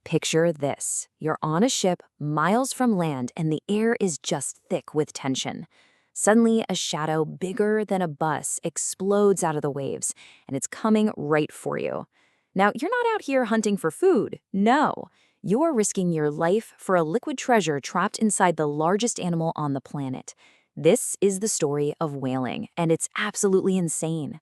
Picture this. You're on a ship miles from land and the air is just thick with tension. Suddenly, a shadow bigger than a bus explodes out of the waves, and it's coming right for you. Now, you're not out here hunting for food. No. You're risking your life for a liquid treasure trapped inside the largest animal on the planet. This is the story of whaling, and it's absolutely insane.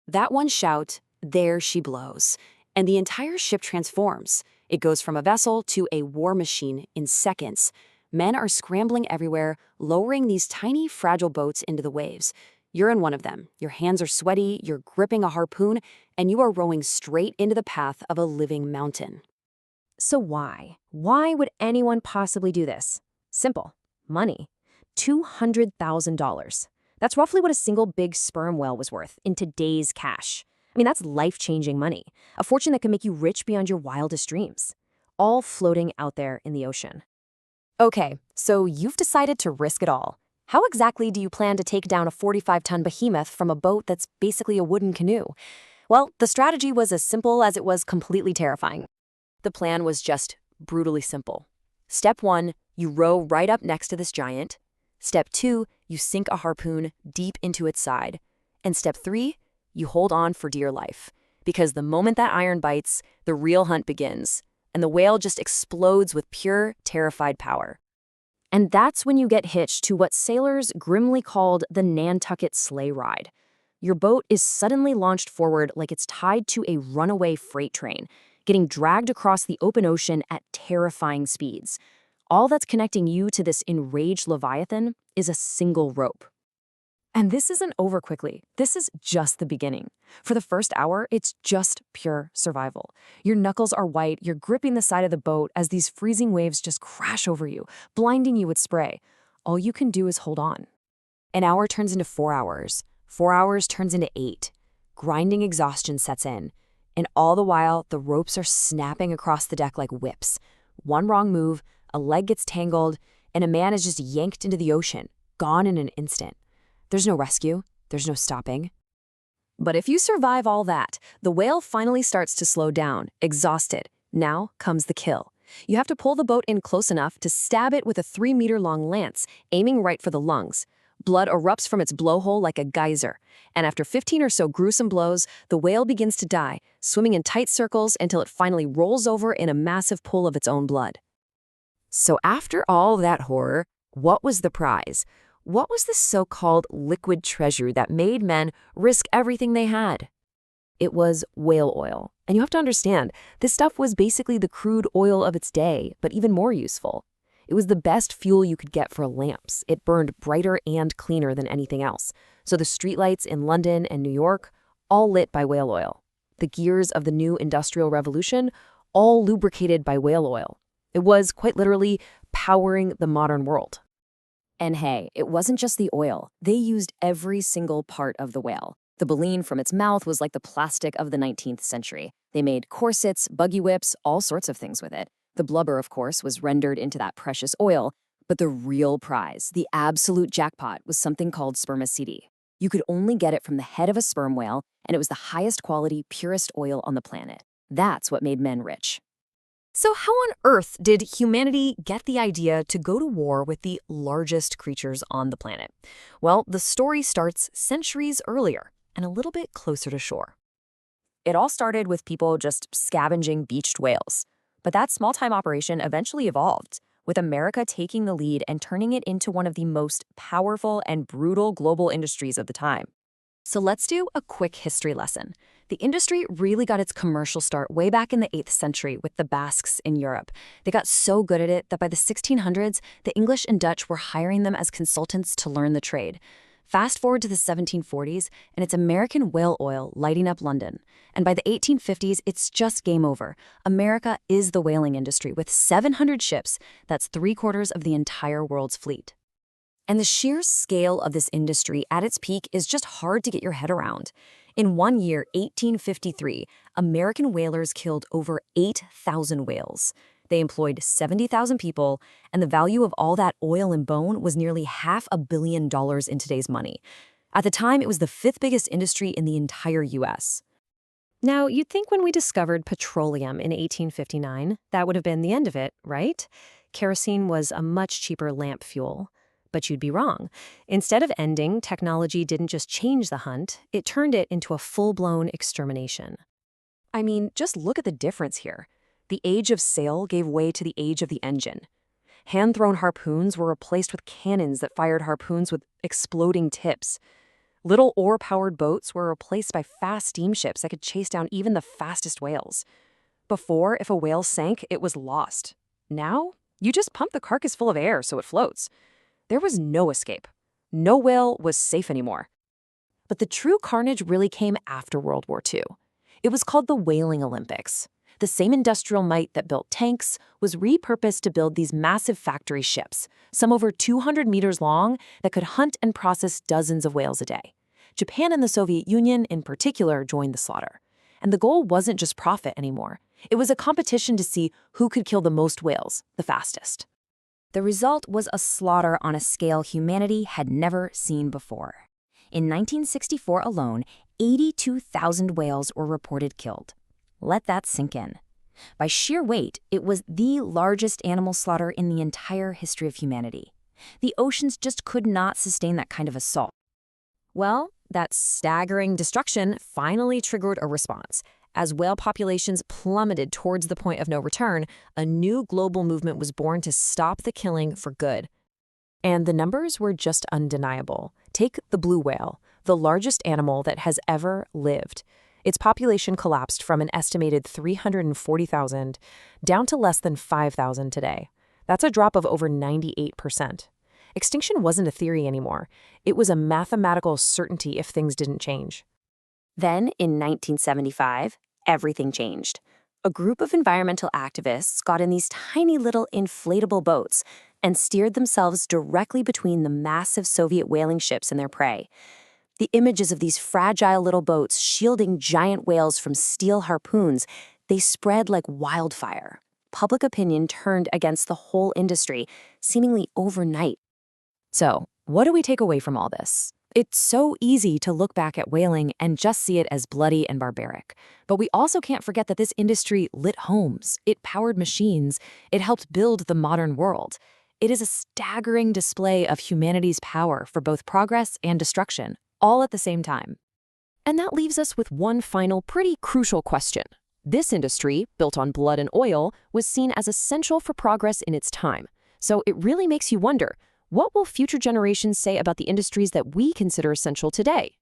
That one shout, there she blows, and the entire ship transforms. It goes from a vessel to a war machine in seconds. Men are scrambling everywhere, lowering these tiny, fragile boats into the waves. You're in one of them. Your hands are sweaty, you're gripping a harpoon, and you are rowing straight into the path of a living mountain. So why? Why would anyone possibly do this? Simple. Money. $200,000. That's roughly what a single big sperm whale was worth in today's cash. I mean, that's life-changing money. A fortune that can make you rich beyond your wildest dreams. All floating out there in the ocean. Okay, so you've decided to risk it all. How exactly do you plan to take down a 45-ton behemoth from a boat that's basically a wooden canoe? Well, the strategy was as simple as it was completely terrifying. The plan was just brutally simple. Step 1, you row right up next to this giant. Step 2, you sink a harpoon deep into its side. And step 3, you hold on for dear life. Because the moment that iron bites, the real hunt begins. And the whale just explodes with pure, terrified power. And that's when you get hitched to what sailors grimly called the Nantucket Sleighride. Your boat is suddenly launched forward like it's tied to a runaway freight train, getting dragged across the open ocean at terrifying speeds. All that's connecting you to this enraged leviathan is a single rope. And this isn't over quickly. This is just the beginning. For the first hour, it's just pure survival. Your knuckles are white, you're gripping the side of the boat as these freezing waves just crash over you, blinding you with spray. All you can do is hold on. An hour turns into 4 hours. 4 hours turns into 8. Grinding exhaustion sets in. And all the while, the ropes are snapping across the deck like whips. One wrong move, a leg gets tangled, and a man is just yanked into the ocean, gone in an instant. There's no rescue. There's no stopping. But if you survive all that, the whale finally starts to slow down, exhausted. Now comes the kill. You have to pull the boat in close enough to stab it with a 3-meter-long lance, aiming right for the lungs. Blood erupts from its blowhole like a geyser. And after 15 or so gruesome blows, the whale begins to die, swimming in tight circles until it finally rolls over in a massive pool of its own blood. So after all that horror, what was the prize? What was this so-called liquid treasure that made men risk everything they had? It was whale oil. And you have to understand, this stuff was basically the crude oil of its day, but even more useful. It was the best fuel you could get for lamps. It burned brighter and cleaner than anything else. So the streetlights in London and New York, all lit by whale oil. The gears of the new industrial revolution, all lubricated by whale oil. It was, quite literally, powering the modern world. And hey, it wasn't just the oil. They used every single part of the whale. The baleen from its mouth was like the plastic of the 19th century. They made corsets, buggy whips, all sorts of things with it. The blubber, of course, was rendered into that precious oil. But the real prize, the absolute jackpot, was something called spermaceti. You could only get it from the head of a sperm whale, and it was the highest quality, purest oil on the planet. That's what made men rich. So how on earth did humanity get the idea to go to war with the largest creatures on the planet? Well, the story starts centuries earlier and a little bit closer to shore. It all started with people just scavenging beached whales. But that small-time operation eventually evolved, with America taking the lead and turning it into one of the most powerful and brutal global industries of the time. So let's do a quick history lesson. The industry really got its commercial start way back in the 8th century with the Basques in Europe. They got so good at it that by the 1600s, the English and Dutch were hiring them as consultants to learn the trade. Fast forward to the 1740s, and it's American whale oil lighting up London. And by the 1850s, it's just game over. America is the whaling industry with 700 ships. That's 3/4 of the entire world's fleet. And the sheer scale of this industry at its peak is just hard to get your head around. In one year, 1853, American whalers killed over 8,000 whales. They employed 70,000 people, and the value of all that oil and bone was nearly $500 million in today's money. At the time, it was the 5th biggest industry in the entire U.S. Now, you'd think when we discovered petroleum in 1859, that would have been the end of it, right? Kerosene was a much cheaper lamp fuel. But you'd be wrong. Instead of ending, technology didn't just change the hunt, it turned it into a full-blown extermination. I mean, just look at the difference here. The age of sail gave way to the age of the engine. Hand-thrown harpoons were replaced with cannons that fired harpoons with exploding tips. Little oar-powered boats were replaced by fast steamships that could chase down even the fastest whales. Before, if a whale sank, it was lost. Now, you just pump the carcass full of air so it floats. There was no escape. No whale was safe anymore. But the true carnage really came after World War II. It was called the Whaling Olympics. The same industrial might that built tanks was repurposed to build these massive factory ships, some over 200 meters long, that could hunt and process dozens of whales a day. Japan and the Soviet Union, in particular, joined the slaughter. And the goal wasn't just profit anymore. It was a competition to see who could kill the most whales, the fastest. The result was a slaughter on a scale humanity had never seen before. In 1964 alone, 82,000 whales were reported killed. Let that sink in. By sheer weight, it was the largest animal slaughter in the entire history of humanity. The oceans just could not sustain that kind of assault. Well, that staggering destruction finally triggered a response. As whale populations plummeted towards the point of no return, a new global movement was born to stop the killing for good. And the numbers were just undeniable. Take the blue whale, the largest animal that has ever lived. Its population collapsed from an estimated 340,000 down to less than 5,000 today. That's a drop of over 98%. Extinction wasn't a theory anymore. It was a mathematical certainty if things didn't change. Then, in 1975, everything changed. A group of environmental activists got in these tiny little inflatable boats and steered themselves directly between the massive Soviet whaling ships and their prey. The images of these fragile little boats shielding giant whales from steel harpoons, they spread like wildfire. Public opinion turned against the whole industry, seemingly overnight. So, what do we take away from all this? It's so easy to look back at whaling and just see it as bloody and barbaric. But we also can't forget that this industry lit homes, it powered machines, it helped build the modern world. It is a staggering display of humanity's power for both progress and destruction, all at the same time. And that leaves us with one final pretty crucial question. This industry, built on blood and oil, was seen as essential for progress in its time. So it really makes you wonder, what will future generations say about the industries that we consider essential today?